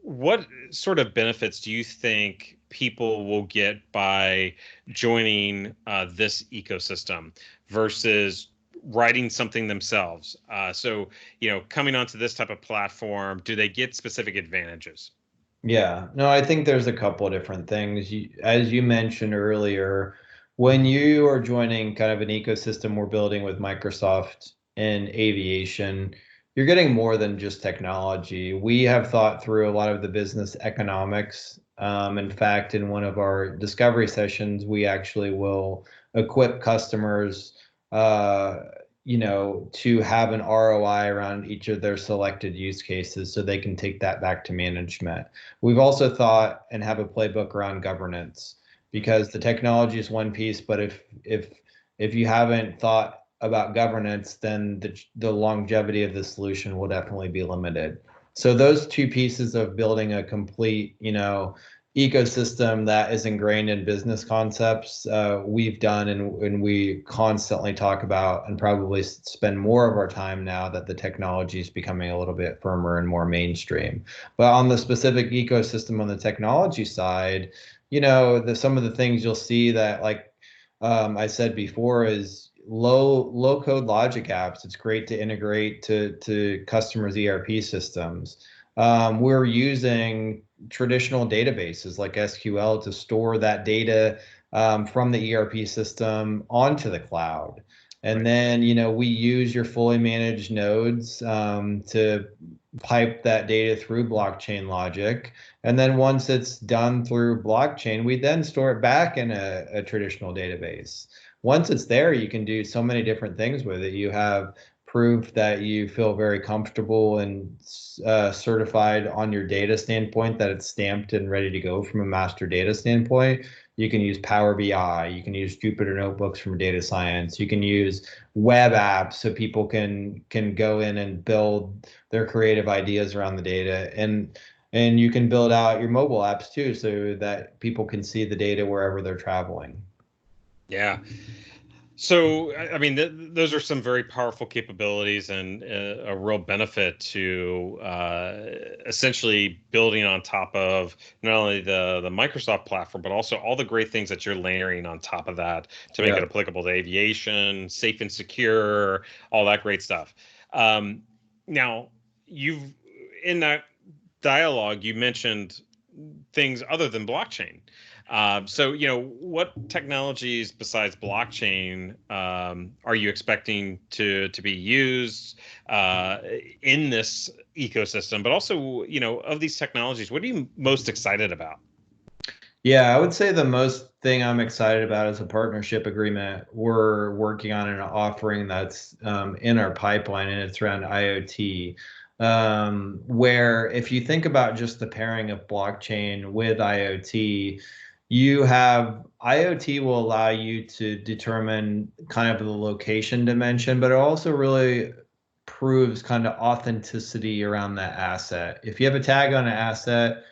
what sort of benefits do you think people will get by joining this ecosystem versus writing something themselves? So, coming onto this type of platform, do they get specific advantages? Yeah. No, I think there's a couple of different things. As you mentioned earlier, when you are joining kind of an ecosystem we're building with Microsoft and Aviation, you're getting more than just technology. We have thought through a lot of the business economics. In fact, in one of our discovery sessions, we actually will equip customers, uh, to have an ROI around each of their selected use cases, so they can take that back to management. We've also thought and have a playbook around governance, because the technology is one piece, but if you haven't thought about governance, then the longevity of the solution will definitely be limited. So those two pieces of building a complete, ecosystem that is ingrained in business concepts, we've done, and we constantly talk about, and probably spend more of our time now that the technology is becoming a little bit firmer and more mainstream. But on the specific ecosystem on the technology side, some of the things you'll see that, like I said before, is low code logic apps. It's great to integrate to customers' ERP systems. We're using traditional databases like SQL to store that data from the ERP system onto the cloud. And Right. then, we use your fully managed nodes to pipe that data through blockchain logic. And then once it's done through blockchain, we then store it back in a traditional database. Once it's there, you can do so many different things with it. You have proof that you feel very comfortable and certified on your data standpoint, that it's stamped and ready to go from a master data standpoint. You can use Power BI. You can use Jupyter Notebooks from data science. You can use web apps so people can go in and build their creative ideas around the data. And you can build out your mobile apps too, so that people can see the data wherever they're traveling. Yeah. So, I mean, those are some very powerful capabilities and a real benefit to essentially building on top of not only the Microsoft platform, but also all the great things that you're layering on top of that to make it Yeah. applicable to aviation, safe and secure, all that great stuff. Um, Now, you've in that dialogue, you mentioned things other than blockchain. So, what technologies besides blockchain are you expecting to be used in this ecosystem? But also, of these technologies, what are you most excited about? Yeah, I would say the most thing I'm excited about is a partnership agreement. We're working on an offering that's in our pipeline, and it's around IoT. Where if you think about just the pairing of blockchain with IoT, you have IoT will allow you to determine kind of the location dimension, but it also really proves kind of authenticity around that asset. If you have a tag on an asset,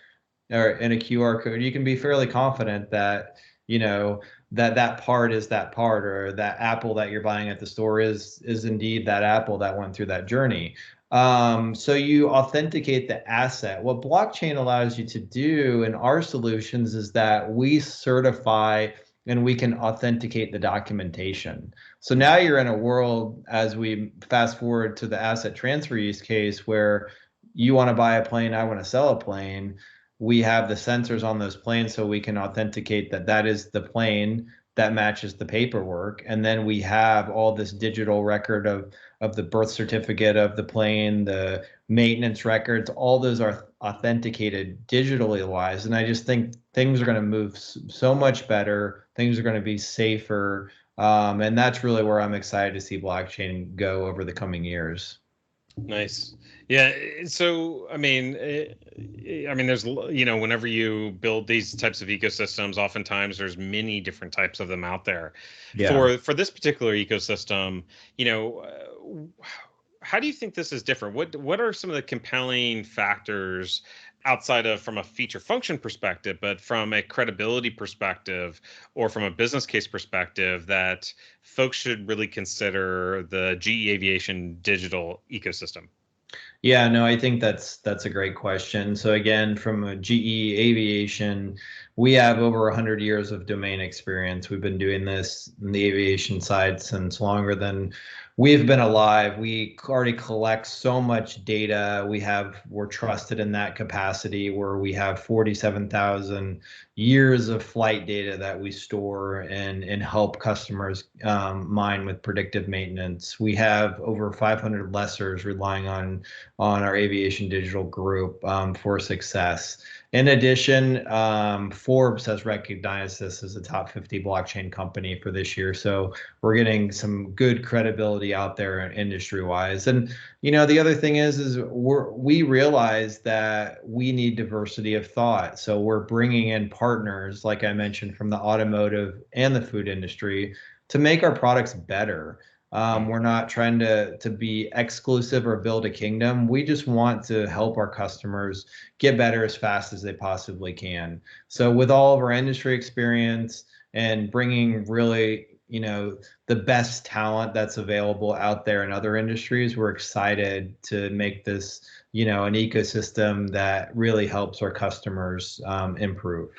or in a QR code, you can be fairly confident that, that part is that part, or that apple that you're buying at the store is indeed that apple that went through that journey. So you authenticate the asset. What blockchain allows you to do in our solutions is that we certify and we can authenticate the documentation. So now you're in a world, as we fast forward to the asset transfer use case, where you want to buy a plane, I want to sell a plane. We have the sensors on those planes so we can authenticate that that is the plane that matches the paperwork. And then we have all this digital record of the birth certificate of the plane, the maintenance records, all those are authenticated digitally wise. And I just think things are going to move so much better. Things are going to be safer. And that's really where I'm excited to see blockchain go over the coming years. Nice. Yeah. So, I mean, there's, whenever you build these types of ecosystems, oftentimes there's many different types of them out there. Yeah. For this particular ecosystem, how do you think this is different? What are some of the compelling factors outside of from a feature function perspective, but from a credibility perspective or from a business case perspective that folks should really consider the GE Aviation digital ecosystem? Yeah, no, I think that's a great question. So again, from a GE Aviation, we have over 100 years of domain experience. We've been doing this in the aviation side since longer than we've been alive. We already collect so much data. We're trusted in that capacity, where we have 47,000 years of flight data that we store and help customers mine with predictive maintenance. We have over 500 lessors relying on our aviation digital group for success. In addition, Forbes has recognized this as a top 50 blockchain company for this year. So we're getting some good credibility out there industry wise. And the other thing is we realize that we need diversity of thought. So we're bringing in partners, like I mentioned, from the automotive and the food industry to make our products better. We're not trying to be exclusive or build a kingdom. We just want to help our customers get better as fast as they possibly can. So with all of our industry experience and bringing really, the best talent that's available out there in other industries, we're excited to make this, an ecosystem that really helps our customers improve.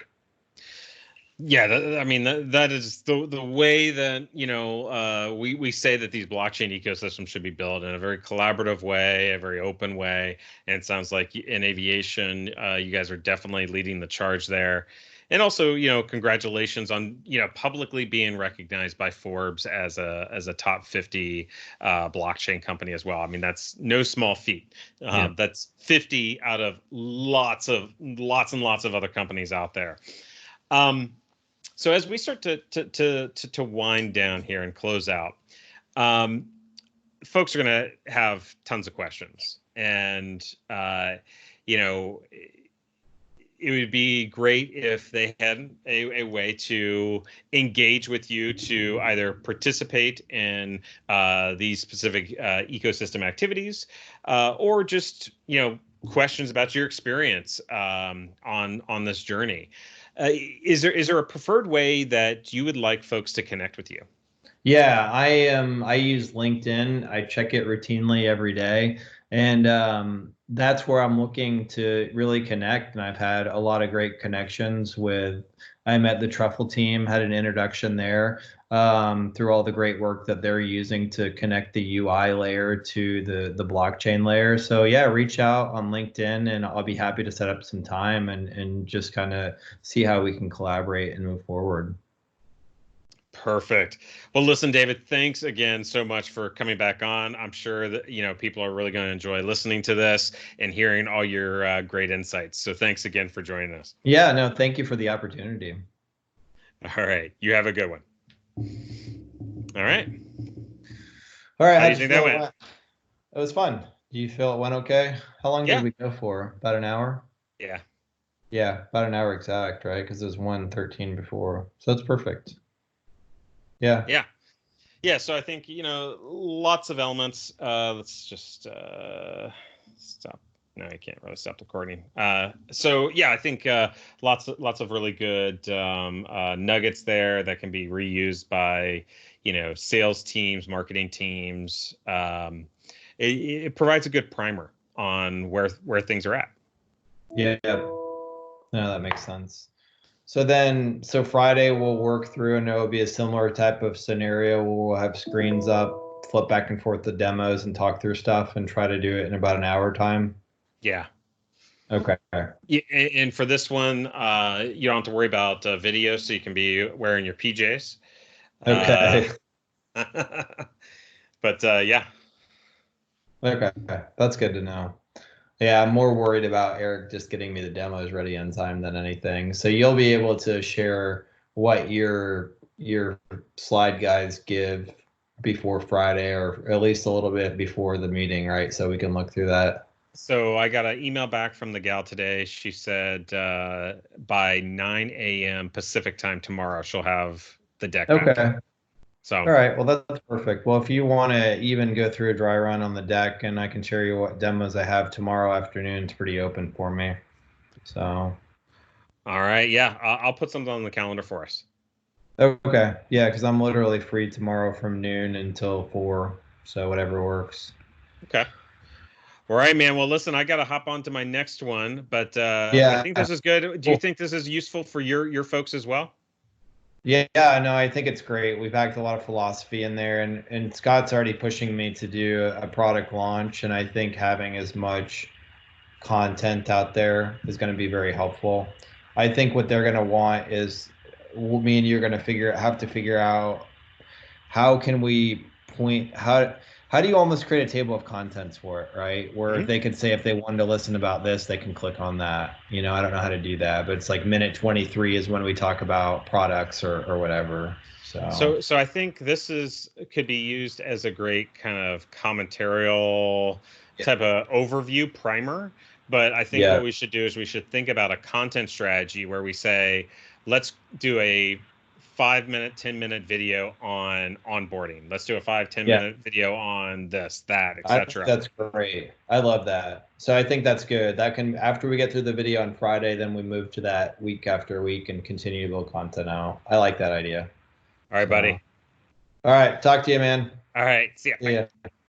Yeah, I mean that is the way that we say that these blockchain ecosystems should be built in a very collaborative way, a very open way, and it sounds like in aviation, you guys are definitely leading the charge there. And also, congratulations on, publicly being recognized by Forbes as a top 50 blockchain company as well. I mean, that's no small feat. Yeah. That's 50 out of lots and lots of other companies out there. Um, so as we start to wind down here and close out, um, folks are going to have tons of questions, and you know it would be great if they had a way to engage with you to either participate in these specific ecosystem activities, or just questions about your experience on this journey. Is there a preferred way that you would like folks to connect with you? Yeah, I use LinkedIn. I check it routinely every day, and that's where I'm looking to really connect. And I've had a lot of great connections with. I met the Truffle team, had an introduction there through all the great work that they're using to connect the UI layer to the blockchain layer. So yeah, reach out on LinkedIn, and I'll be happy to set up some time and just kind of see how we can collaborate and move forward. Perfect. Well, listen, David, thanks again so much for coming back on. I'm sure that people are really going to enjoy listening to this and hearing all your great insights. So thanks again for joining us. Yeah, no, thank you for the opportunity. All right. You have a good one. All right. All right, How do you how'd you think that feel it went? went? It was fun. Do you feel it went okay? How long did Yeah. we go for? About an hour? Yeah. Yeah, about an hour exact, right? Because there's 1:13 before. So it's perfect. Yeah. Yeah. Yeah. So I think, lots of elements. Let's just stop. No, you can't really stop recording. So yeah, I think lots of really good nuggets there that can be reused by sales teams, marketing teams. It provides a good primer on where things are at. Yeah. No, that makes sense. So Friday we'll work through, and it'll be a similar type of scenario where we'll have screens up, flip back and forth the demos and talk through stuff and try to do it in about an hour time. Yeah. Okay. Yeah, and for this one, you don't have to worry about video, so you can be wearing your PJs. Uh, Okay. but yeah. Okay. That's good to know. Yeah, I'm more worried about Eric just getting me the demos ready on time than anything. So you'll be able to share what your slide guys give before Friday, or at least a little bit before the meeting, right? So we can look through that. So I got an email back from the gal today. She said by 9 a.m. Pacific time tomorrow, she'll have the deck back. Okay. So, All right. Well, that's perfect. Well, if you want to even go through a dry run on the deck, and I can share you what demos I have tomorrow afternoon, it's pretty open for me. So, all right. Yeah, I'll put something on the calendar for us. okay. Yeah, because I'm literally free tomorrow from noon until 4. So whatever works. Okay. All right, man. Well, listen, I got to hop on to my next one, but I Yeah. think this is good. Do you Cool. think this is useful for your folks as well? Yeah, no, I think it's great. We've packed a lot of philosophy in there, and Scott's already pushing me to do a product launch, and I think having as much content out there is going to be very helpful. I think what they're going to want is me and you're going to have to figure out how can we point how do you almost create a table of contents for it, right? Where Mhm. they could say if they wanted to listen about this, they can click on that. I don't know how to do that, but it's like minute 23 is when we talk about products or whatever. So So I think could be used as a great kind of commentarial yeah, type of overview primer. But I think what yeah, we should do is we should think about a content strategy where we say, let's do a 5 minute, 10-minute video on onboarding. Let's do a 5, 10 yeah. minute video on this, that, I think etc. that's great. I love that. So I think that's good. That can, after we get through the video on Friday, then we move to that week after week and continue to build content out. I like that idea. All right, So, buddy. all right. Talk to you, man. All right. See ya. See Bye. ya.